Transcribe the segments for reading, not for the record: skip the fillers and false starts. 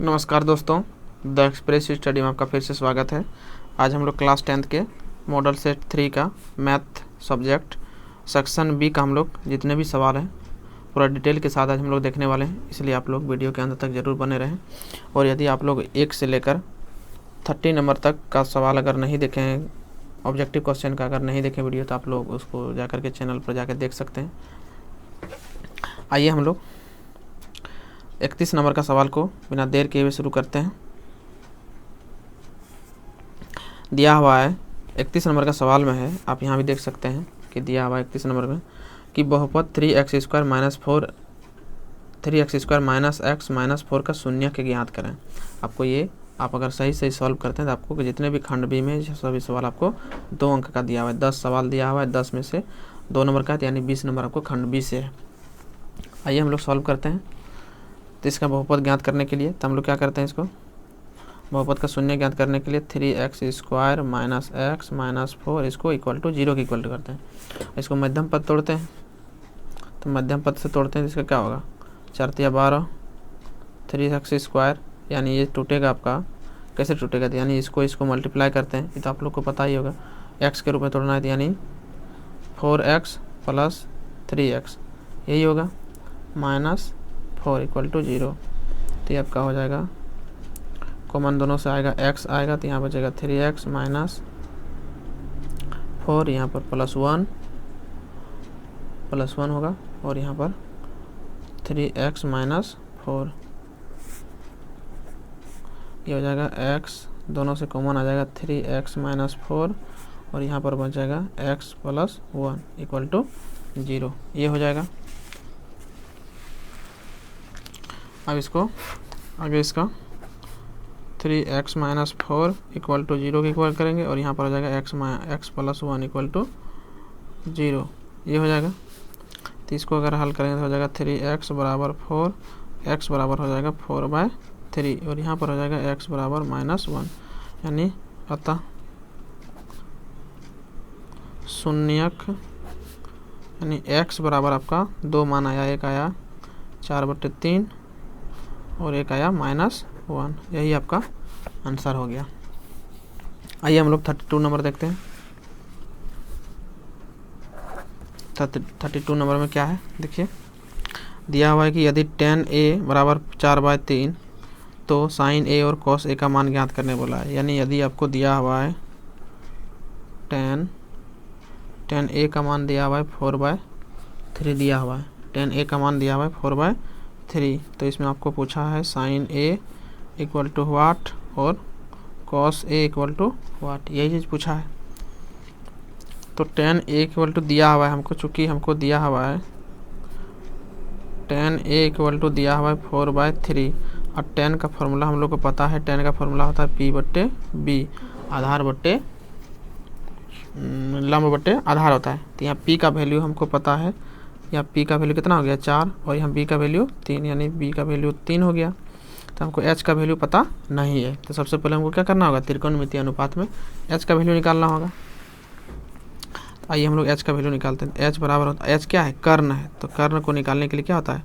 नमस्कार दोस्तों, the express study में आपका फिर से स्वागत है। आज हम लोग क्लास 10th के मॉडल सेट 3 का मैथ सब्जेक्ट सेक्शन बी का हम लोग जितने भी सवाल हैं पूरा डिटेल के साथ आज हम लोग देखने वाले हैं, इसलिए आप लोग वीडियो के अंत तक ज़रूर बने रहें। और यदि आप लोग 1 से लेकर 30 नंबर तक का सवाल अगर नहीं देखें हैं, ऑब्जेक्टिव क्वेश्चन का अगर नहीं देखें वीडियो, तो आप लोग उसको जाकर के चैनल पर जाकर देख सकते हैं। आइए हम लोग 31 नंबर का सवाल को बिना देर किए हुए शुरू करते हैं। दिया हुआ है 31 नंबर का सवाल में है, आप यहाँ भी देख सकते हैं कि दिया हुआ है 31 नंबर में कि बहुपद 3x² माइनस x माइनस 4 का शून्य के ज्ञात करें। आपको ये आप अगर सही सही सॉल्व करते हैं तो आपको जितने भी खंड बी में सभी सवाल आपको 2 अंक का दिया हुआ है। 10 सवाल दिया हुआ है, 10 में से 2 नंबर का है, यानी 20 नंबर आपको खंड बी से है। आइए हम लोग सॉल्व करते हैं। तो इसका बहुपद ज्ञात करने के लिए तो हम लोग क्या करते हैं, इसको बहुपद का शून्य ज्ञात करने के लिए 3x² माइनस x माइनस 4 इसको इक्वल टू 0 के इक्वल टू करते हैं। इसको मध्यम पद तोड़ते हैं, तो मध्यम पद से तोड़ते हैं तो इसका क्या होगा, 4 तिया 12, 3x² यानी ये टूटेगा आपका, कैसे टूटेगा, तो यानी इसको मल्टीप्लाई करते हैं। ये तो आप लोग को पता ही होगा, x के रूप में तोड़ना है, तो यानी 4x प्लस 3x यही होगा माइनस 4 इक्वल टू 0। तो ये आपका हो जाएगा, कॉमन दोनों से आएगा, x आएगा तो यहाँ बचेगा 3x माइनस 4, यहाँ पर प्लस 1 होगा, और यहाँ पर 3x माइनस 4 ये हो जाएगा, x दोनों से कॉमन आ जाएगा 3x माइनस 4, और यहाँ पर बच जाएगा x प्लस 1 इक्वल टू 0। ये हो जाएगा। अब इसको आगे इसका 3x माइनस 4 इक्वल टू 0 के इक्वल करेंगे, और यहाँ पर हो जाएगा x प्लस 1 इक्वल टू 0। ये हो जाएगा। तो इसको अगर हल करेंगे तो हो जाएगा 3x बराबर 4, x बराबर हो जाएगा 4/3, और यहाँ पर हो जाएगा x बराबर -1, यानी अतः शून्यक यानी x बराबर आपका 2 मान आया, एक आया 4/3 और एक आया -1, यही आपका आंसर हो गया। आइए हम लोग 32 नंबर देखते हैं। 32 नंबर में क्या है, देखिए दिया हुआ है कि यदि tan a बराबर 4/3 तो sin a और cos a का मान ज्ञात करने बोला है। यानी यदि आपको दिया हुआ है tan a का मान दिया हुआ है 4/3 दिया हुआ है, tan a का मान दिया हुआ है 4/3, तो इसमें आपको पूछा है sin a इक्वल टू वाट और cos a इक्वल टू वाट, यही चीज़ पूछा है। तो tan a इक्वल टू दिया हुआ है हमको, चूँकि हमको दिया हुआ है tan a इक्वल टू दिया हुआ है 4/3, और tan का फॉर्मूला हम लोग को पता है, tan का फॉर्मूला होता है P/B, आधार बट्टे लंब बट्टे आधार होता है। तो यहाँ P का वैल्यू हमको पता है, यहाँ P का वैल्यू कितना हो गया 4, और यहाँ B का वैल्यू 3, यानी B का वैल्यू 3 हो गया। तो हमको H का वैल्यू पता नहीं है, तो सबसे पहले हमको क्या करना होगा, त्रिकोणमितीय अनुपात में H का वैल्यू निकालना होगा। तो आइए हम लोग H का वैल्यू निकालते हैं। H बराबर होता है, H क्या है, कर्ण है, तो कर्ण को निकालने के लिए क्या होता है,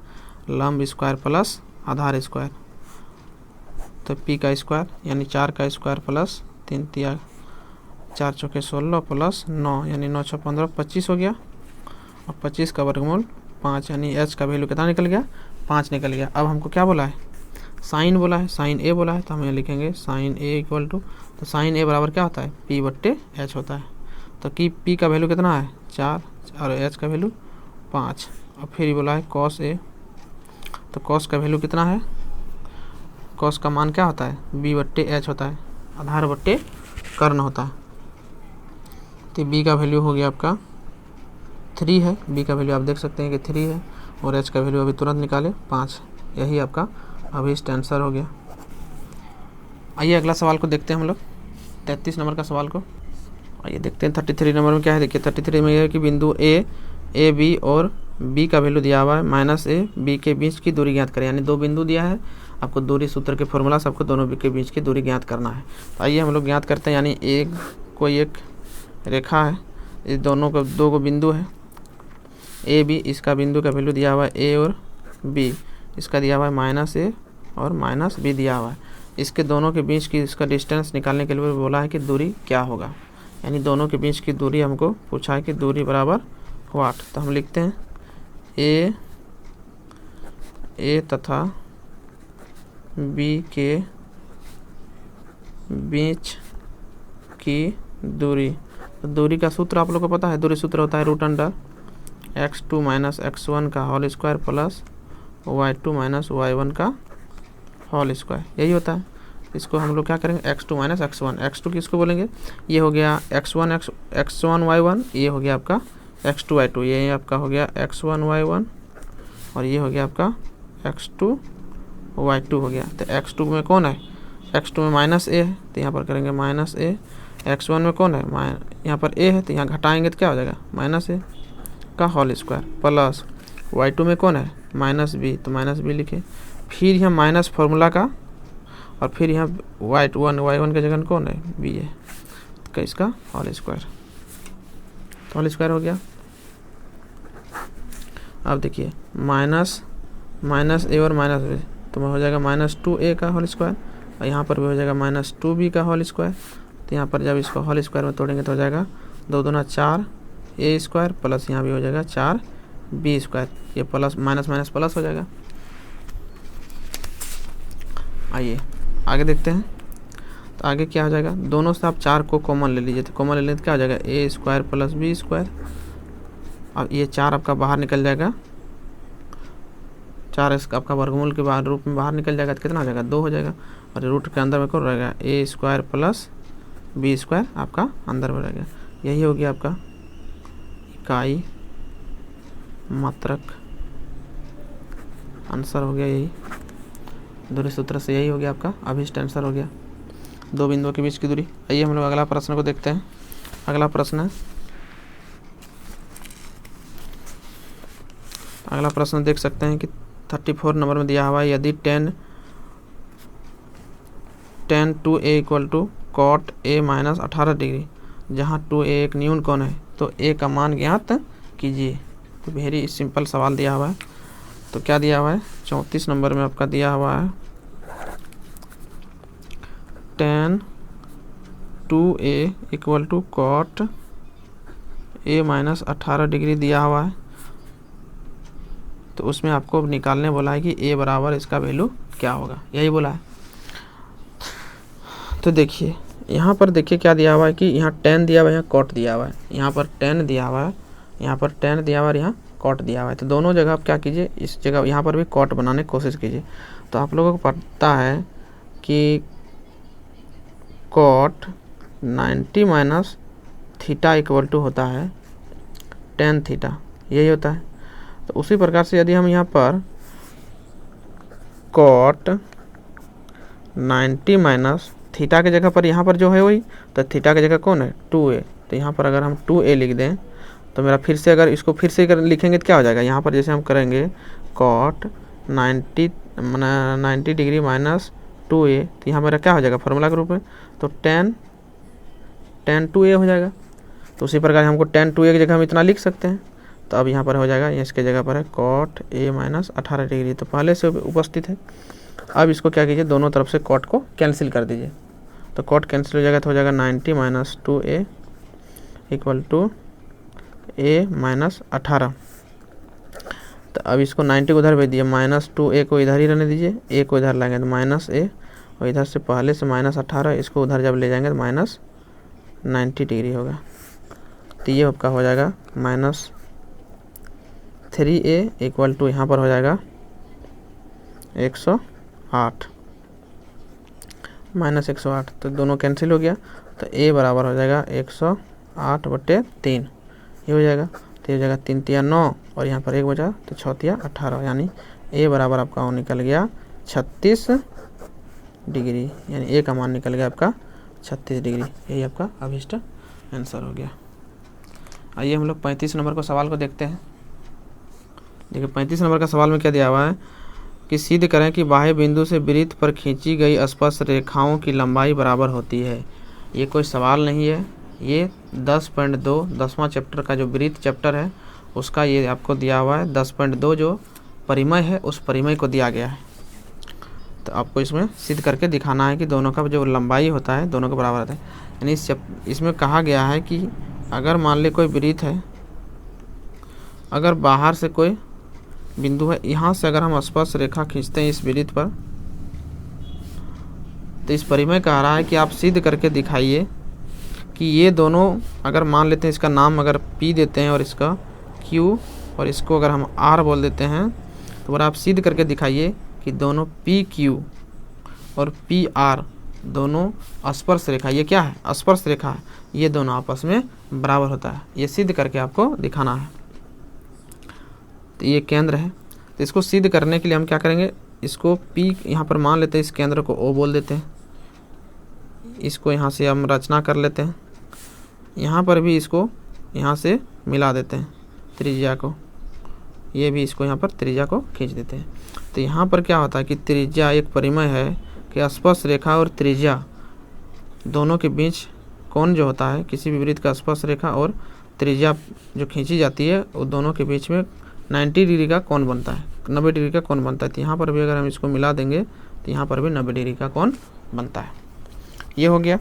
लंब स्क्वायर प्लस आधार स्क्वायर। तो P का स्क्वायर यानी 4 का स्क्वायर प्लस 3 तिया 4 चौके 16 प्लस 9, यानी 9 6 15 25 हो गया, और 25 का वर्गमूल 5, यानी H का वैल्यू कितना निकल गया, 5 निकल गया। अब हमको क्या बोला है, साइन बोला है, साइन A बोला है, तो हम यहाँ लिखेंगे साइन A इक्वल टू, तो साइन A बराबर क्या होता है, P/H होता है। तो कि P का वैल्यू कितना है 4 और H का वैल्यू 5, और फिर बोला है cos A, तो cos का वैल्यू कितना है, cos का मान क्या होता है, B/H होता है, आधार बट्टे कर्ण होता है। तो B का वैल्यू हो गया आपका 3 है, B का वैल्यू आप देख सकते हैं कि 3 है, और H का वैल्यू अभी तुरंत निकाले 5, यही आपका अभी इसका आंसर हो गया। आइए अगला सवाल को देखते हैं हम लोग, 33 नंबर का सवाल को। आइए देखते हैं 33 नंबर में क्या है। देखिए 33 में यह है कि बिंदु ए बी और B का वैल्यू दिया हुआ है, -a B के बीच की दूरी ज्ञात करें। यानी 2 बिंदु दिया है, आपको दूरी सूत्र के फॉर्मूला से आपको दोनों के बीच की दूरी ज्ञात करना है। तो आइए हम लोग ज्ञात करते हैं। यानी कोई एक रेखा है, इस दोनों को 2 बिंदु है A B, इसका बिंदु का वैल्यू दिया हुआ है A और B, इसका दिया हुआ है -a और माइनस बी दिया हुआ है। इसके दोनों के बीच की इसका डिस्टेंस निकालने के लिए बोला है कि दूरी क्या होगा, यानी दोनों के बीच की दूरी हमको पूछा है कि दूरी बराबर व्हाट। तो हम लिखते हैं ए तथा बी के बीच की दूरी। तो दूरी का सूत्र आप लोग को पता है, दूरी सूत्र होता है √* x2 - x1 का whole square plus y2 - y1 का होल स्क्वायर, यही होता है। इसको हम लोग क्या करेंगे, x2 - x1, x2 किसको बोलेंगे, ये हो गया x1 y1, ये हो गया आपका x2 y2, ये आपका हो गया x1 y1 और ये हो गया आपका x2 y2 हो गया। तो x2 में कौन है, x2 में -a है तो यहाँ पर करेंगे -a, x1 में कौन है, यहाँ पर a है तो यहाँ घटाएंगे तो क्या हो जाएगा -a का होल स्क्वायर प्लस y2 में कौन है -b, तो -b लिखे। फिर यहाँ माइनस फार्मूला का और फिर यहाँ y1 के जगह कौन है b है, तो इसका होल स्क्वायर, तो होल स्क्वायर हो गया। अब देखिए माइनस a और -b तो हो जाएगा -2a का होल स्क्वायर और यहाँ पर भी हो जाएगा -2b का होल स्क्वायर। तो यहाँ पर जब इसको होल स्क्वायर में तोड़ेंगे तो हो जाएगा 2 दूना 4 a स्क्वायर प्लस यहाँ भी हो जाएगा 4b स्क्वायर, ये प्लस माइनस माइनस प्लस हो जाएगा। आइए आगे देखते हैं, तो आगे क्या हो जाएगा, दोनों से आप 4 को कॉमन ले लीजिए, तो कॉमन ले लें तो क्या हो जाएगा a square plus b square. अब ये 4 आपका बाहर निकल जाएगा, 4 इसका आपका वर्गमूल के बाहर रूप में बाहर निकल जाएगा तो कितना हो जाएगा 2 हो जाएगा, और रूट के अंदर में कौन रहेगा a square plus b square आपका अंदर में रहेगा। यही हो गया आपका इकाई मात्रक आंसर हो गया, यही दूरी सूत्र से यही हो गया आपका अभिष्ट आंसर हो गया, 2 बिंदुओं के बीच की दूरी। आइए हम लोग अगला प्रश्न को देखते हैं। अगला प्रश्न देख सकते हैं कि 34 नंबर में दिया हुआ है, यदि tan 2a = cot a - 18 degree, जहाँ 2a एक न्यून कोण है तो a का मान ज्ञात कीजिए। तो वेरी सिंपल सवाल दिया हुआ है। तो क्या दिया हुआ है, 34 नंबर में आपका दिया हुआ है tan 2a = cot a - 18 degree दिया हुआ है। तो उसमें आपको निकालने बोला है कि a बराबर इसका वैल्यू क्या होगा, यही बोला है। तो देखिए यहाँ पर देखिए क्या दिया हुआ है कि यहाँ tan दिया हुआ है, यहाँ cot दिया हुआ है, यहाँ पर tan दिया हुआ है, यहाँ पर tan दिया हुआ है, यहाँ cot दिया हुआ है। तो दोनों जगह आप क्या कीजिए, इस जगह यहाँ पर भी cot बनाने की कोशिश कीजिए। तो आप लोगों को पता है कि cot 90 - थीटा = होता है tan थीटा, यही होता है। तो उसी प्रकार से यदि हम यहाँ पर cot 90 - थीटा के जगह पर यहाँ पर जो है वही, तो थीटा की जगह कौन है 2a, तो यहाँ पर अगर हम 2a लिख दें तो मेरा फिर से अगर इसको फिर से लिखेंगे तो क्या हो जाएगा, यहाँ पर जैसे हम करेंगे cot 90 डिग्री - 2a, तो यहाँ मेरा क्या हो जाएगा फार्मूला के रूप में, तो tan 2a हो जाएगा। तो उसी प्रकार हमको tan 2a की जगह हम इतना लिख सकते हैं। तो अब यहाँ पर हो जाएगा, इसके जगह पर है cot a - 18 डिग्री, तो पहले से उपस्थित है। अब इसको क्या कीजिए, दोनों तरफ से cot को कैंसिल कर दीजिए। तो cot कैंसिल हो जाएगा तो हो जाएगा 90 - 2a = a - 18। तो अब इसको 90 को उधर भेज दिए, -2a को इधर ही रहने दीजिए, a को इधर लाएंगे तो -a, और इधर से पहले से -18 इसको उधर जब ले जाएंगे तो -90 डिग्री होगा। तो ये आपका हो जाएगा -3a = यहाँ पर हो जाएगा 108 -108, तो दोनों कैंसिल हो गया। तो a बराबर हो जाएगा 108/3, ये हो जाएगा। तो ये हो जाएगा 3 तिया 9 और यहाँ पर 1 बचा तो 6 तिया 18, यानी a बराबर आपका निकल गया 36 डिग्री, यानी a का मान निकल गया आपका 36 डिग्री। यही आपका अभिष्ट आंसर हो गया। आइए हम लोग 35 नंबर को सवाल को देखते हैं। देखिए 35 नंबर का सवाल में क्या दिया हुआ है कि सिद्ध करें कि बाह्य बिंदु से वृत्त पर खींची गई स्पर्श रेखाओं की लंबाई बराबर होती है। ये कोई सवाल नहीं है, ये 10.2 10वां चैप्टर का जो वृत्त चैप्टर है उसका ये आपको दिया हुआ है। 10.2 जो परिमय है उस परिमय को दिया गया है। तो आपको इसमें सिद्ध करके दिखाना है कि दोनों का जो लंबाई होता है दोनों के बराबर होता है। यानी इसमें कहा गया है कि अगर मान ले कोई वृत्त है, अगर बाहर से कोई बिंदु है, यहाँ से अगर हम स्पर्श रेखा खींचते हैं इस वृत्त पर, तो इस परिमेय कह रहा है कि आप सिद्ध करके दिखाइए कि ये दोनों, अगर मान लेते हैं इसका नाम अगर P देते हैं और इसका Q और इसको अगर हम R बोल देते हैं, तो अगर आप सिद्ध करके दिखाइए कि दोनों PQ और PR दोनों स्पर्श रेखा, ये क्या है स्पर्श रेखा है, ये दोनों आपस में बराबर होता है। ये सिद्ध करके आपको दिखाना है। तो ये केंद्र है, तो इसको सिद्ध करने के लिए हम क्या करेंगे, इसको P यहाँ पर मान लेते हैं, इस केंद्र को O बोल देते हैं, इसको यहाँ से हम रचना कर लेते हैं, यहाँ पर भी इसको यहाँ से मिला देते हैं त्रिज्या को, ये भी इसको यहाँ पर त्रिज्या को खींच देते हैं। तो यहाँ पर क्या होता है कि त्रिज्या एक परिमेय है कि स्पर्श रेखा और त्रिज्या दोनों के बीच कोण जो होता है, किसी भी वृत्त का स्पर्श रेखा और त्रिज्या जो खींची जाती है वो दोनों के बीच में 90 डिग्री का कोण बनता है, 90 डिग्री का कोण बनता है। तो यहाँ पर भी अगर हम इसको मिला देंगे तो यहाँ पर भी 90 डिग्री का कोण बनता है। ये हो गया।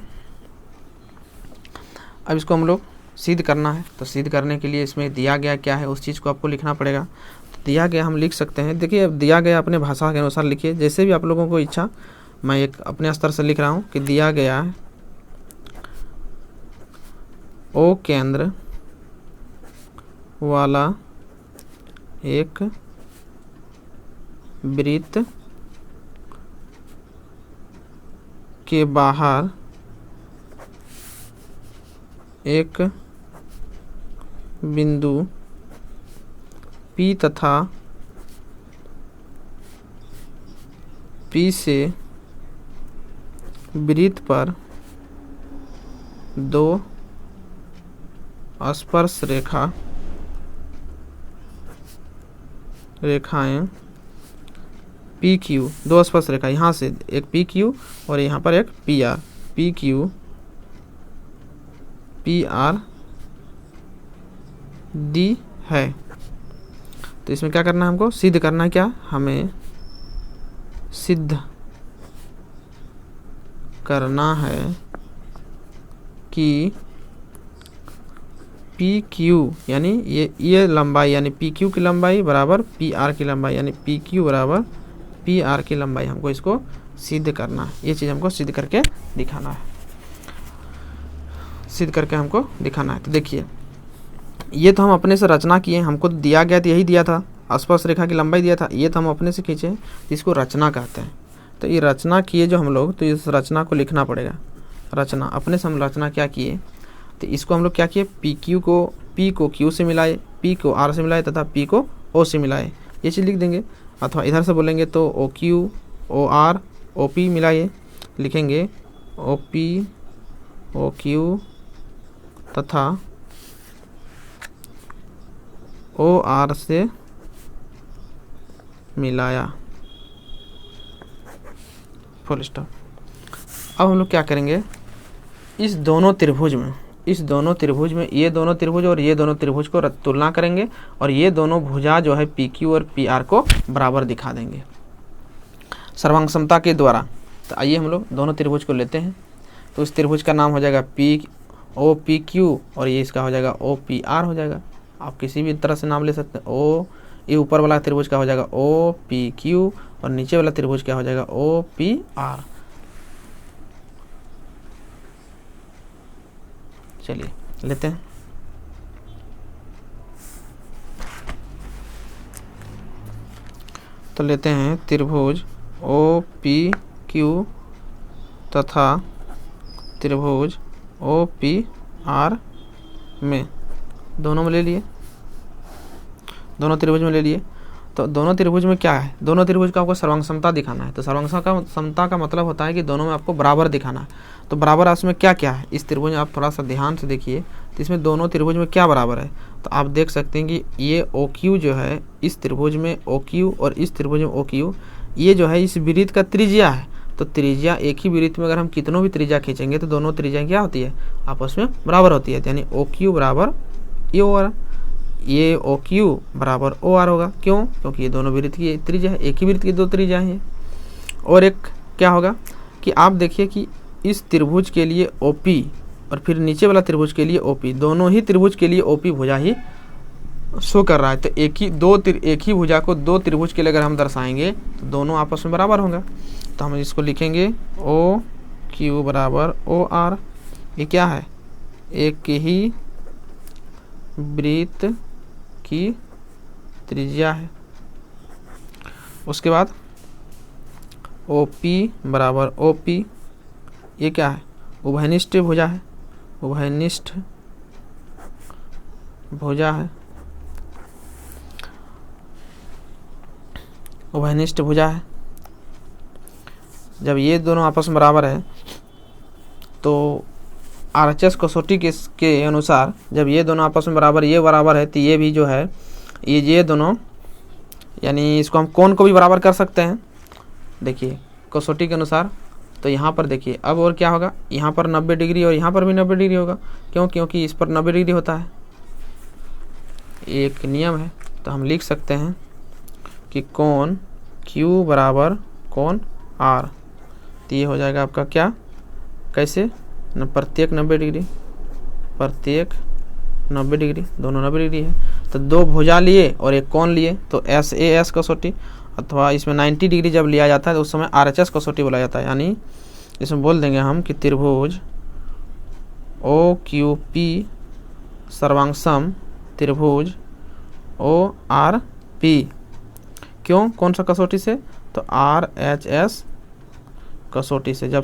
अब इसको हम लोग सिद्ध करना है, तो सिद्ध करने के लिए इसमें दिया गया क्या है उस चीज़ को आपको लिखना पड़ेगा। तो दिया गया हम लिख सकते हैं, देखिए अब दिया गया अपने भाषा के अनुसार लिखिए, जैसे भी आप लोगों को इच्छा। मैं एक अपने स्तर से लिख रहा हूँ कि दिया गया है O केंद्र वाला एक वृत्त के बाहर एक बिंदु P तथा P से वृत्त पर दो स्पर्श रेखाएं PQ, दो स्पर्श रेखा, यहाँ से एक PQ और यहाँ पर एक PR, PQ PR दी है। तो इसमें क्या करना है, हमको सिद्ध करना है। क्या हमें सिद्ध करना है कि PQ यानी ये लंबाई यानी PQ की लंबाई बराबर PR की लंबाई यानी PQ बराबर PR की लंबाई, हमको इसको सिद्ध करना है। ये चीज़ हमको सिद्ध करके दिखाना है, सिद्ध करके हमको दिखाना है। तो देखिए ये तो हम अपने से रचना किए, हमको दिया गया तो यही दिया था, स्पर्श रेखा की लंबाई दिया था, ये तो हम अपने से खींचे, तो इसको रचना कहते हैं। तो ये रचना किए जो हम लोग, तो इस रचना को लिखना पड़ेगा। रचना अपने से हम रचना क्या किए, तो इसको हम लोग क्या किए, P को Q से मिलाए, P को R से मिलाए तथा P को O से मिलाए, ये चीज़ लिख देंगे। अथवा इधर से बोलेंगे तो OQ OR OP मिलाइए, लिखेंगे OP OQ तथा OR से मिलाया, फुल स्टॉप। अब हम लोग क्या करेंगे, इस दोनों त्रिभुज में ये दोनों त्रिभुज और ये दोनों त्रिभुज को तुलना करेंगे और ये दोनों भुजा जो है PQ और PR को बराबर दिखा देंगे सर्वांग समता के द्वारा। तो आइए हम लोग दोनों त्रिभुज को लेते हैं। तो इस त्रिभुज का नाम हो जाएगा OPQ और ये इसका हो जाएगा OPR हो जाएगा। आप किसी भी तरह से नाम ले सकते हैं। ये ऊपर वाला त्रिभुज का हो जाएगा OPQ और नीचे वाला त्रिभुज क्या हो जाएगा OPR। चलिए लेते हैं। तो लेते हैं त्रिभुज OPQ तथा त्रिभुज OPR में, दोनों में ले लिए, दोनों त्रिभुज में ले लिए। तो दोनों त्रिभुज में क्या है, दोनों त्रिभुज का आपको सर्वांग समता दिखाना है। तो सर्वांग समता का मतलब होता है कि दोनों में आपको बराबर दिखाना है। तो बराबर उसमें क्या क्या है, इस त्रिभुज में आप थोड़ा सा ध्यान से देखिए, तो इसमें दोनों त्रिभुज में क्या बराबर है। तो आप देख सकते हैं कि ये OQ जो है, इस त्रिभुज में OQ और इस त्रिभुज में OQ, ये जो है इस वृत्त का त्रिज्या है। तो त्रिज्या एक ही वृत्त में अगर हम कितनों भी त्रिज्या खींचेंगे तो दोनों त्रिज्या क्या होती है, आपस में बराबर होती है। यानी OQ बराबर ये OQ बराबर OR होगा। क्यों, क्योंकि ये दोनों वृत्त की त्रिज्या है, एक ही वृत्त की दो त्रिज्या है। और एक क्या होगा कि आप देखिए कि इस त्रिभुज के लिए OP और फिर नीचे वाला त्रिभुज के लिए OP, दोनों ही त्रिभुज के लिए OP भुजा ही शो कर रहा है। तो एक ही भुजा को दो त्रिभुज के लिए अगर हम दर्शाएंगे तो दोनों आपस में बराबर होंगे। तो हम इसको लिखेंगे OQ बराबर OR। ये क्या है? एक ही वृत्त की त्रिज्या है। उसके बाद OP बराबर OP, ये क्या है? उभयनिष्ठ भुजा है, उभयनिष्ठ भुजा है, उभयनिष्ठ भुजा है। जब ये दोनों आपस में बराबर है तो RHS कसौटी के अनुसार जब ये दोनों आपस में बराबर, ये बराबर है, तो ये भी जो है ये दोनों, यानी इसको हम कोण को भी बराबर कर सकते हैं। देखिए कसौटी के अनुसार, तो यहाँ पर देखिए अब और क्या होगा, यहाँ पर 90 डिग्री और यहाँ पर भी 90 डिग्री होगा। क्यों? क्योंकि इस पर 90 डिग्री होता है, एक नियम है। तो हम लिख सकते हैं कि कोण Q बराबर कोण R। तो ये हो जाएगा आपका क्या, कैसे, प्रत्येक 90 डिग्री, प्रत्येक 90 डिग्री, दोनों 90 डिग्री है। तो दो भुजा लिए और एक कोण लिए तो SAS कसौटी, अथवा इसमें 90 डिग्री जब लिया जाता है तो उस समय RHS कसौटी बोला जाता है। यानी इसमें बोल देंगे हम कि त्रिभुज OQP सर्वांगसम त्रिभुज ORP। क्यों? कौन सा कसौटी से? तो RHS कसौटी से। जब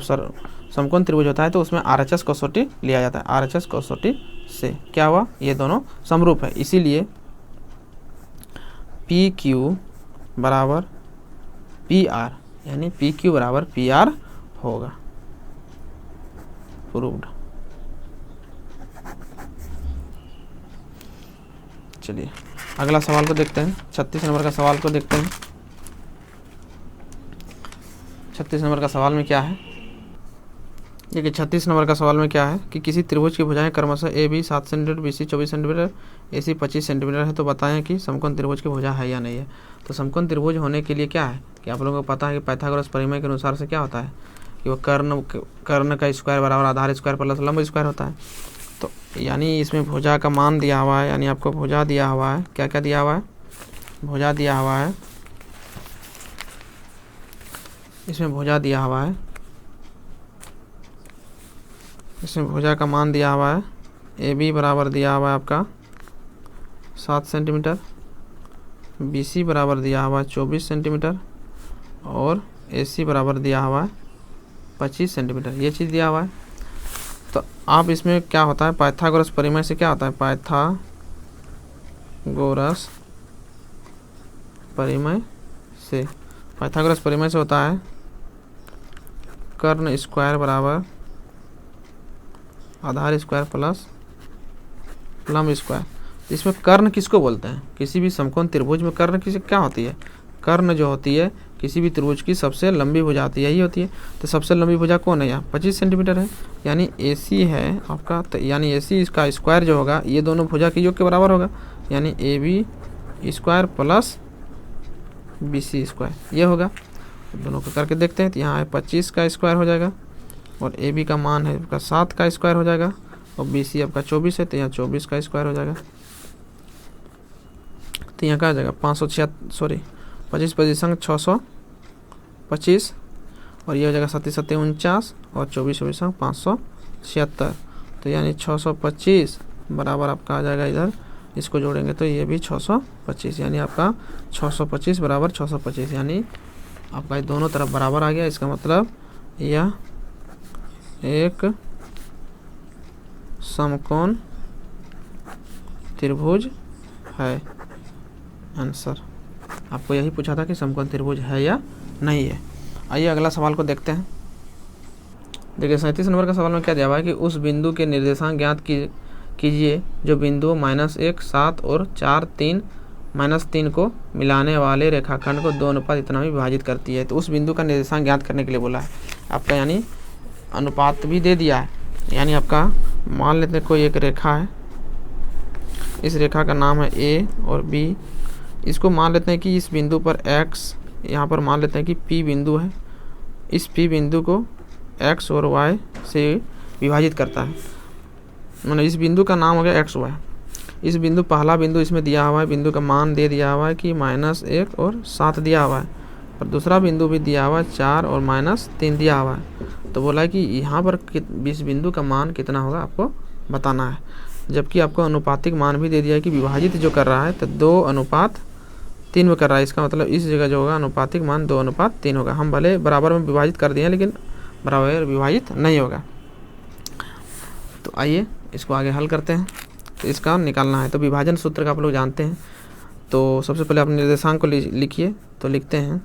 समकोण त्रिभुज होता है तो उसमें RHS कसौटी लिया जाता है। RHS कसौटी से क्या हुआ, ये दोनों समरूप है, इसीलिए PQ बराबर PR, यानी PQ बराबर PR होगा। प्रूव्ड। चलिए अगला सवाल को देखते हैं। 36 नंबर का सवाल को देखते हैं। 36 नंबर का सवाल में क्या है, देखिए 36 नंबर का सवाल में क्या है कि किसी त्रिभुज की भुजाएं क्रमशः AB 7 centimetre, BC 24 centimetre, AC 25 centimetre है। तो बताएं कि समकोण त्रिभुज की भुजा है या नहीं है। तो समकोण त्रिभुज होने के लिए क्या है कि आप लोगों को पता है कि पाइथागोरस प्रमेय के अनुसार से क्या होता है कि वो कर्ण का स्क्वायर बराबर आधार स्क्वायर प्लस लंब स्क्वायर होता है। तो यानी इसमें भुजा का मान दिया हुआ है, यानी आपको भुजा दिया हुआ है, क्या क्या दिया हुआ है, भुजा दिया हुआ है, इसमें भुजा दिया हुआ है, इसमें भुजा का मान दिया हुआ है। AB बराबर दिया हुआ है आपका 7 सेंटीमीटर, BC बराबर दिया हुआ है 24 सेंटीमीटर और AC बराबर दिया हुआ है 25 सेंटीमीटर, ये चीज़ दिया हुआ है। तो आप इसमें क्या होता है, पाइथागोरस प्रमेय से क्या होता है, पाइथागोरस प्रमेय से होता है कर्ण स्क्वायर बराबर आधार स्क्वायर प्लस लंब स्क्वायर। इसमें कर्ण किसको बोलते हैं, किसी भी समकोण त्रिभुज में कर्ण किसी क्या होती है, कर्ण जो होती है किसी भी त्रिभुज की सबसे लंबी भुजा होती है, यही होती है। तो सबसे लंबी भुजा कौन है, यहाँ 25 सेंटीमीटर है, यानी AC है आपका। तो यानी AC इसका स्क्वायर जो होगा ये दोनों भुजा के योग के बराबर होगा, यानी AB square plus BC square, ये होगा। दोनों को करके देखते हैं। तो यहाँ 25 का स्क्वायर हो जाएगा और AB का मान है आपका 7 का स्क्वायर हो जाएगा और BC आपका 24 है, तो यहाँ 24 का स्क्वायर हो जाएगा। तो यहाँ क्या आ जाएगा 25 25 625 और ये हो जाएगा 7 7 49 और 24 576। तो यानी 625 बराबर आपका आ जाएगा, इधर इसको जोड़ेंगे तो ये भी 625, यानी आपका 625 बराबर 625, यानी आपका ये दोनों तरफ बराबर आ गया। इसका मतलब यह एक समकोण त्रिभुज है। आंसर आपको यही पूछा था कि समकोण त्रिभुज है या नहीं है। आइए अगला सवाल को देखते हैं। देखिए 37 नंबर का सवाल में क्या दिया हुआ है कि उस बिंदु के निर्देशांक ज्ञात कीजिए जो बिंदु -1 7 और 4 3 -3 को मिलाने वाले रेखाखंड को 2 अनुपात इतना में विभाजित करती है। तो उस बिंदु का निर्देशांक ज्ञात करने के लिए बोला है आपका, यानी अनुपात भी दे दिया है। यानी आपका मान लेते हैं कोई एक रेखा है, इस रेखा का नाम है A और B। इसको मान लेते हैं कि इस बिंदु पर X, यहाँ पर मान लेते हैं कि P बिंदु है इस P बिंदु को x और y से विभाजित करता है। मतलब इस बिंदु का नाम हो गया x y। इस बिंदु पहला बिंदु इसमें दिया हुआ है, बिंदु का मान दे दिया हुआ है कि -1 और 7 दिया हुआ है, और दूसरा बिंदु भी दिया हुआ है 4 और -3 दिया हुआ है। तो बोला है कि यहाँ पर इस बिंदु का मान कितना होगा आपको बताना है, जबकि आपको अनुपातिक मान भी दे दिया है कि विभाजित जो कर रहा है तो 2:3 में कर रहा है। इसका मतलब इस जगह जो होगा अनुपातिक मान 2:3 होगा। हम भले बराबर में विभाजित कर दिए लेकिन बराबर विभाजित नहीं होगा। तो आइए इसको आगे हल करते हैं। तो इसका निकालना है, तो विभाजन सूत्र का आप लोग जानते हैं। तो सबसे पहले आप निर्देशांक को लिखिए। तो लिखते हैं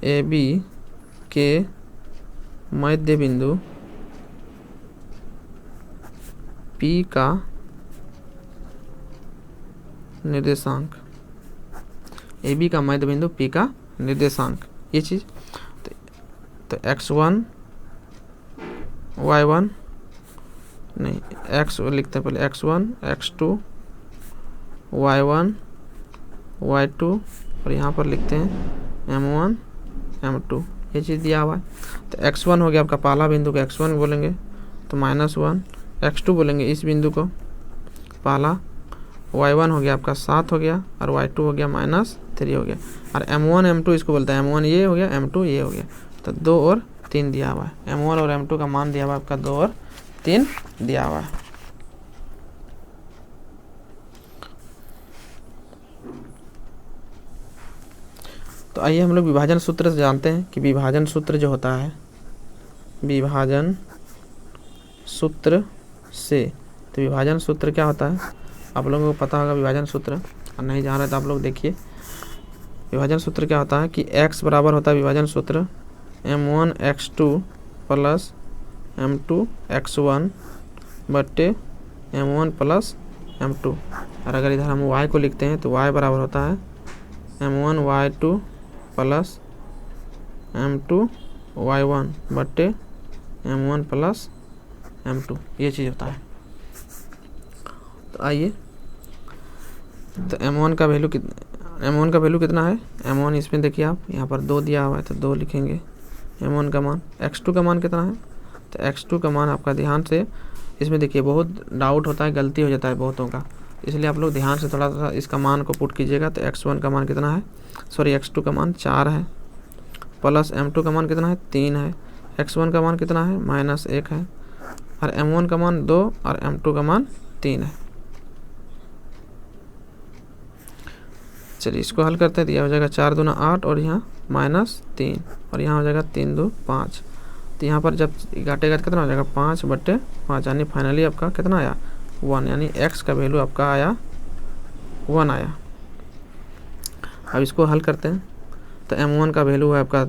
ए बी के मध्य बिंदु P का निर्देशांक, ए बी का मध्य बिंदु P का निर्देशांक, ये चीज़। तो x1 y1 नहीं, x लिखते हैं पहले, x1 x2 y1 y2 और यहाँ पर लिखते हैं m1 m2, ये चीज़ दिया हुआ है। तो x1 हो गया आपका पहला बिंदु को x1 बोलेंगे, तो -1, x2 बोलेंगे इस बिंदु को पहला, y1 हो गया आपका 7 हो गया, और y2 हो गया -3 हो गया, और m1 m2 इसको बोलते हैं, m1 ये हो गया, m2 ये हो गया। तो 2 और 3 दिया हुआ है, m1 और m2 का मान दिया हुआ है आपका 2 और 3 दिया हुआ है। तो आइए हम लोग विभाजन सूत्र से जानते हैं कि विभाजन सूत्र जो होता है, विभाजन सूत्र से, तो विभाजन सूत्र क्या होता है आप लोगों को पता होगा विभाजन सूत्र, और नहीं जान रहे तो आप लोग देखिए। विभाजन सूत्र क्या होता है कि x बराबर होता है विभाजन सूत्र m1 x2 plus m2 x1 बट्टे m1 प्लस m2। और अगर इधर हम y को लिखते हैं तो y बराबर होता है m1 y2 plus m2 y1 बट्टे m1 प्लस m2, ये चीज़ होता है। तो आइए, तो m1 का वैल्यू कितना है, m1 इसमें देखिए आप, यहाँ पर 2 दिया हुआ है तो 2 लिखेंगे। m1 का मान, x2 का मान कितना है, तो x2 का मान आपका ध्यान से, इसमें देखिए बहुत डाउट होता है, गलती हो जाता है बहुतों का, इसलिए आप लोग ध्यान से थोड़ा सा इसका मान को पुट कीजिएगा। तो x1 का मान कितना है, सॉरी x2 का मान 4 है, प्लस m2 का मान कितना है 3 है, x1 का मान कितना है -1 है, और m1 का मान 2 और m2 का मान 3 है। चलिए इसको हल करते हैं। तो यह हो जाएगा 4 दूना 8 और यहाँ -3 और यहाँ हो जाएगा 3 2 5। तो यहाँ पर जब घटेगा तो कितना हो जाएगा 5/5, यानी फाइनली आपका कितना आया 1, यानी x का वैल्यू आपका आया 1 आया। अब इसको हल करते हैं। तो m1 का वैल्यू है आपका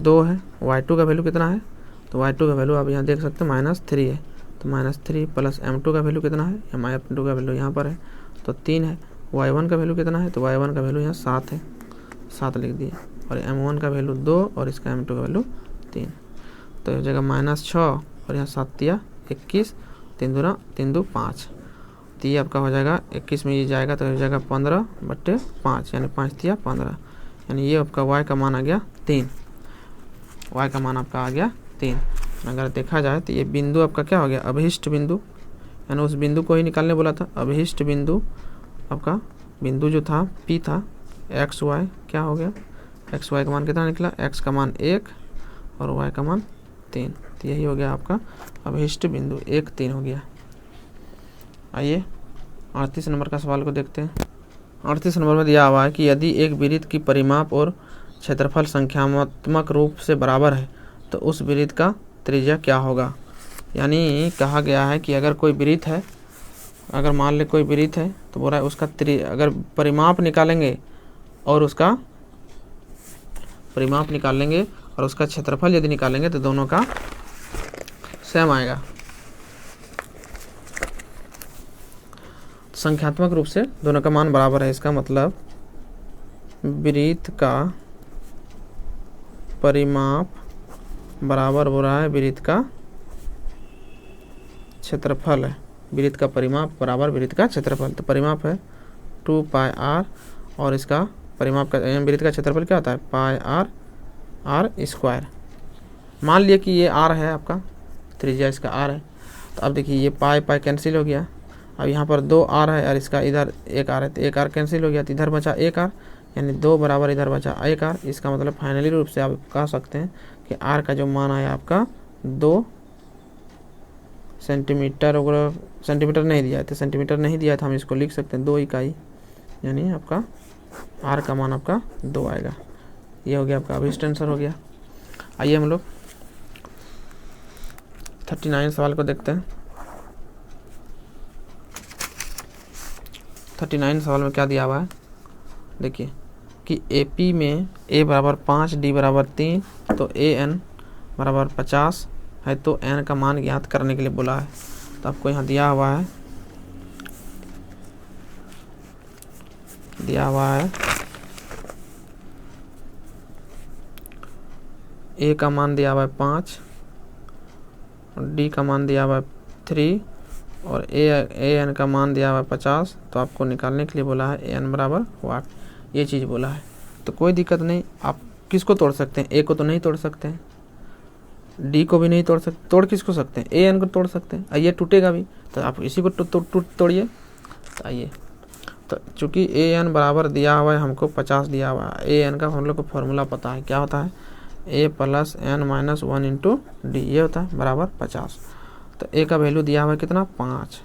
2 है, y2 का वैल्यू कितना है, तो y2 का वैल्यू आप यहाँ देख सकते हैं -3 है, तो -3 प्लस m2 का वैल्यू कितना है, m2 का वैल्यू यहाँ पर है तो 3 है, y1 का वैल्यू कितना है, तो y1 का वैल्यू यहाँ 7 है, 7 लिख दिए, और m1 का वैल्यू 2 और इसका m2 का वैल्यू 3। तो हो जाएगा -6 और यहाँ 7 दिया 21, 3 दूना 3 2 5, तो ये आपका हो जाएगा 21 में ये जाएगा तो हो जाएगा 15/5, यानी 5 दिया 15, यानी ये आपका y का मान आ गया 3, y का मान आपका आ गया 3। अगर देखा जाए तो ये बिंदु आपका क्या हो गया अभिष्ट बिंदु, यानी उस बिंदु को ही निकालने बोला था, अभिष्ट बिंदु आपका बिंदु जो था P था, एक्स वाई क्या हो गया, एक्स वाई का मान कितना निकला, x का मान 1 और y का मान 3, तो यही हो गया आपका अभिष्ट बिंदु 1 3 हो गया। आइए 38 नंबर का सवाल को देखते हैं। 38 नंबर में दिया हुआ है कि यदि एक वृत्त की परिमाप और क्षेत्रफल संख्यात्मक रूप से बराबर है तो उस वृत्त का त्रिज्या क्या होगा। यानी कहा गया है कि अगर कोई वृत्त है, अगर मान ले कोई वृत्त है तो बोला है उसका अगर परिमाप निकालेंगे और उसका परिमाप निकालेंगे और उसका क्षेत्रफल यदि निकालेंगे तो दोनों का सेम आएगा। संख्यात्मक रूप से दोनों का मान बराबर है, इसका मतलब वृत्त का परिमाप बराबर हो रहा है वृत्त का क्षेत्रफल है, वृत्त का परिमाप बराबर वृत्त का क्षेत्रफल। तो परिमाप है 2πr और इसका परिमाप का वृत्त का क्षेत्रफल क्या होता है πr r²। मान लिया कि ये आर है आपका, त्रिज्या इसका आर है, तो अब देखिए ये पाई पाई कैंसिल हो गया। अब यहाँ पर 2 आर है और इसका इधर 1 आर है, तो 1 आर कैंसिल हो गया, तो इधर बचा 1 आर, यानी 2 बराबर इधर बचा 1 आर। इसका मतलब फाइनली रूप से आप कह सकते हैं कि आर का जो मान आया आपका 2 सेंटीमीटर। अगर सेंटीमीटर नहीं दिया है तो सेंटीमीटर नहीं दिया है तो हम इसको लिख सकते हैं 2 इकाई, यानी आपका आर का मान आपका 2 आएगा। ये हो गया आपका अभिष्ट आंसर हो गया। आइए हम लोग 39 सवाल को देखते हैं। 39 सवाल में क्या दिया हुआ है, देखिए कि AP में A बराबर 5, D बराबर 3, तो AN बराबर 50 है, तो N का मान ज्ञात करने के लिए बोला है। तो आपको यहाँ दिया हुआ है A का मान दिया हुआ है 5, और D का मान दिया हुआ है 3, और AN का मान दिया हुआ है 50। तो आपको निकालने के लिए बोला है AN बराबर वाट, ये चीज़ बोला है। तो कोई दिक्कत नहीं, आप किसको तोड़ सकते हैं, A को तो नहीं तोड़ सकते हैं, D को भी नहीं तोड़ सकते, तोड़ किसको सकते हैं, AN को तोड़ सकते हैं। ये टूटेगा भी, तो आप इसी को तोड़िए। तो आइए, तो चूँकि AN बराबर दिया हुआ है हमको 50 दिया हुआ है, AN का हम लोग को फॉर्मूला पता है, क्या होता है A + N - 1 × D, ये होता है बराबर 50। तो A का वैल्यू दिया हुआ है कितना 5,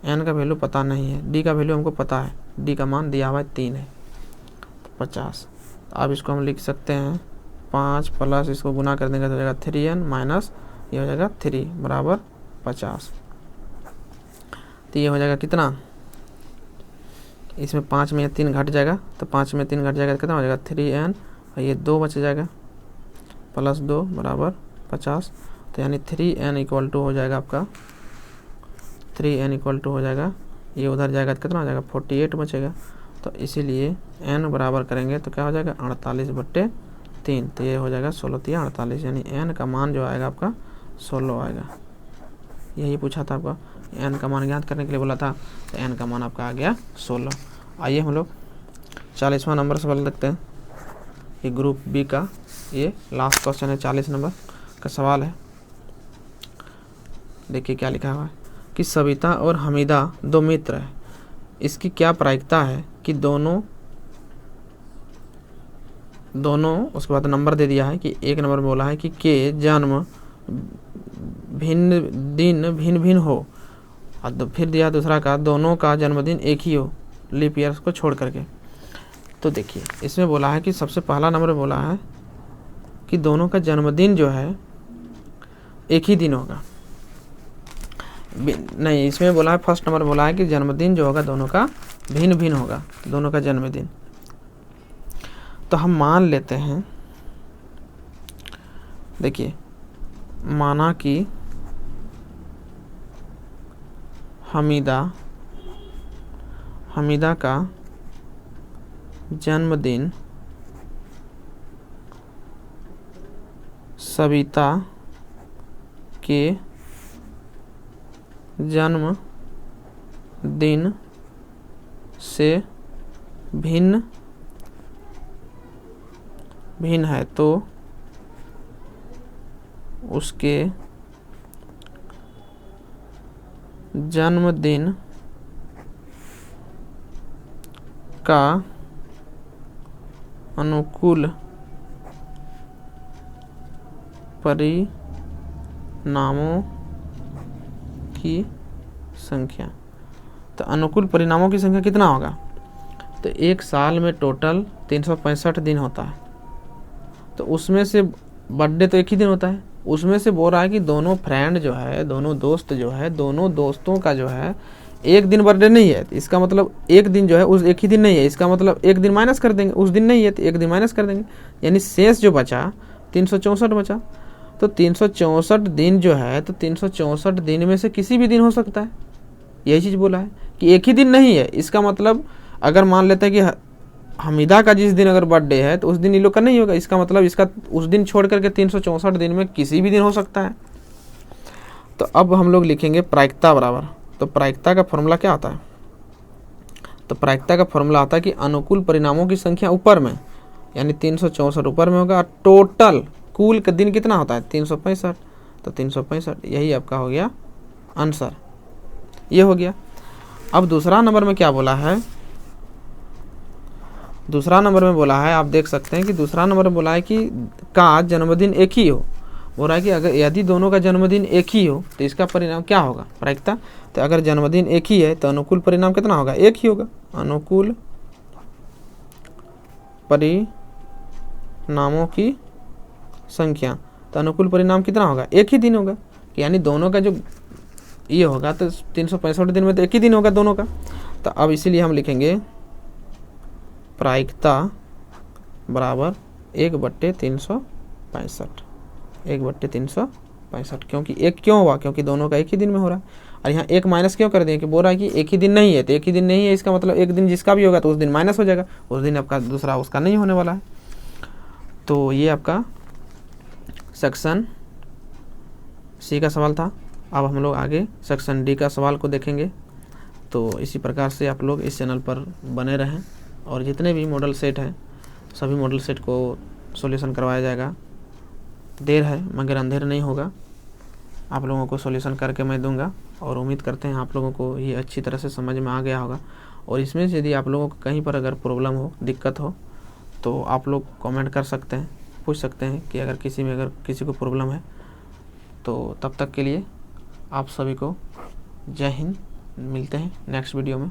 N का वैल्यू पता नहीं है, D का वैल्यू हमको पता है, D का मान दिया हुआ है 3 है, तो 50। तो अब इसको हम लिख सकते हैं 5 प्लस इसको गुना कर देंगे तो हो जाएगा 3N माइनस ये हो जाएगा 3 बराबर 50। तो ये हो जाएगा कितना, इसमें 5 में 3 घट जाएगा, तो 5 में 3 घट जाएगा तो कितना हो जाएगा 3N, और ये 2 बच जाएगा प्लस 2 बराबर 50। तो यानी 3N = हो जाएगा आपका 3N = हो जाएगा, ये उधर जाएगा तो कितना हो जाएगा 48 बचेगा। तो इसीलिए N बराबर करेंगे तो क्या हो जाएगा 48/3, तो ये हो जाएगा 16 × 48, यानी N का मान जो आएगा आपका 16 आएगा। यही पूछा था आपका, N का मान ज्ञात करने के लिए बोला था, तो N का मान आपका आ गया 16। आइए हम लोग 40वां नंबर सवाल देखते हैं। ये ग्रुप बी का ये लास्ट क्वेश्चन है, 40 नंबर का सवाल है। देखिए क्या लिखा हुआ है कि सविता और हमीदा 2 मित्र हैं, इसकी क्या प्रायिकता है कि दोनों उसके बाद नंबर दे दिया है कि 1 नंबर में बोला है कि के जन्म भिन्न भिन्न हो, और फिर दिया दूसरा का दोनों का जन्मदिन एक ही हो, लीप ईयर्स को छोड़ करके। तो देखिए इसमें बोला है कि सबसे पहला नंबर में बोला है कि दोनों का जन्मदिन जो है एक ही दिन होगा, नहीं इसमें बोला है फर्स्ट नंबर बोला है कि जन्मदिन जो होगा दोनों का भिन्न भिन्न होगा, दोनों का जन्मदिन। तो हम मान लेते हैं, देखिए माना कि हमीदा का जन्मदिन सविता के जन्मदिन से भिन्न है, तो उसके जन्मदिन का अनुकूल परिणामों की संख्या। तो अनुकूल परिणामों की संख्या कितना होगा, तो एक साल में टोटल 365 दिन होता है, तो उसमें से बर्थडे तो एक ही दिन होता है, उसमें से बोल रहा है कि दोनों फ्रेंड जो है, दोनों दोस्त जो है, दोनों दोस्तों का जो है एक दिन बर्थडे नहीं है, तो इसका मतलब एक दिन जो है उस एक ही दिन नहीं है, इसका मतलब एक दिन माइनस कर देंगे, उस दिन नहीं है तो एक दिन माइनस कर देंगे, यानी शेष जो बचा 364 बचा। तो 364 दिन जो है, तो 364 दिन में से किसी भी दिन हो सकता है, यही चीज़ बोला है कि एक ही दिन नहीं है। इसका मतलब अगर मान लेते हैं कि हमीदा का जिस दिन अगर बर्थडे है तो उस दिन इन लोग का नहीं होगा, इसका मतलब इसका उस दिन छोड़ करके 364 दिन में किसी भी दिन हो सकता है। तो अब हम लोग लिखेंगे प्रायिकता बराबर, तो प्रायिकता का फॉर्मूला क्या आता है, तो प्रायिकता का फॉर्मूला आता है कि अनुकूल परिणामों की संख्या ऊपर में, यानी 364 ऊपर में होगा, और कुल का दिन कितना होता है 365, तो 365 यही आपका हो गया आंसर, ये हो गया। अब दूसरा नंबर में क्या बोला है, दूसरा नंबर में बोला है, आप देख सकते हैं कि दूसरा नंबर में बोला है कि का जन्मदिन एक ही हो। बोल रहा है कि अगर यदि दोनों का जन्मदिन एक ही हो तो इसका परिणाम क्या होगा, प्रायिकता। तो अगर जन्मदिन एक ही है तो अनुकूल परिणाम कितना होगा, एक ही होगा। अनुकूल परिणामों की संख्या, तो अनुकूल परिणाम कितना होगा, एक ही दिन होगा। यानी दोनों का जो ये होगा तो 365 दिन में तो एक ही दिन होगा दोनों का। तो अब इसीलिए हम लिखेंगे प्रायिकता बराबर 1/365, 1/365। क्योंकि एक क्यों हुआ, क्योंकि दोनों का एक ही दिन में हो रहा है। और यहाँ एक माइनस क्यों कर दिए कि बोल रहा है कि एक ही दिन नहीं है, तो एक ही दिन नहीं है इसका मतलब एक दिन जिसका भी होगा तो उस दिन माइनस हो जाएगा, उस दिन आपका दूसरा उसका नहीं होने वाला है। तो ये आपका सेक्शन सी का सवाल था। अब हम लोग आगे सेक्शन डी का सवाल को देखेंगे। तो इसी प्रकार से आप लोग इस चैनल पर बने रहें और जितने भी मॉडल सेट हैं सभी मॉडल सेट को सॉल्यूशन करवाया जाएगा। देर है मगर अंधेर नहीं होगा, आप लोगों को सॉल्यूशन करके मैं दूंगा और उम्मीद करते हैं आप लोगों को ये अच्छी तरह से समझ में आ गया होगा। और इसमें से यदि आप लोगों को कहीं पर अगर प्रॉब्लम हो, दिक्कत हो, तो आप लोग कमेंट कर सकते हैं, पूछ सकते हैं कि अगर किसी को प्रॉब्लम है। तो तब तक के लिए आप सभी को जय हिंद, मिलते हैं नेक्स्ट वीडियो में।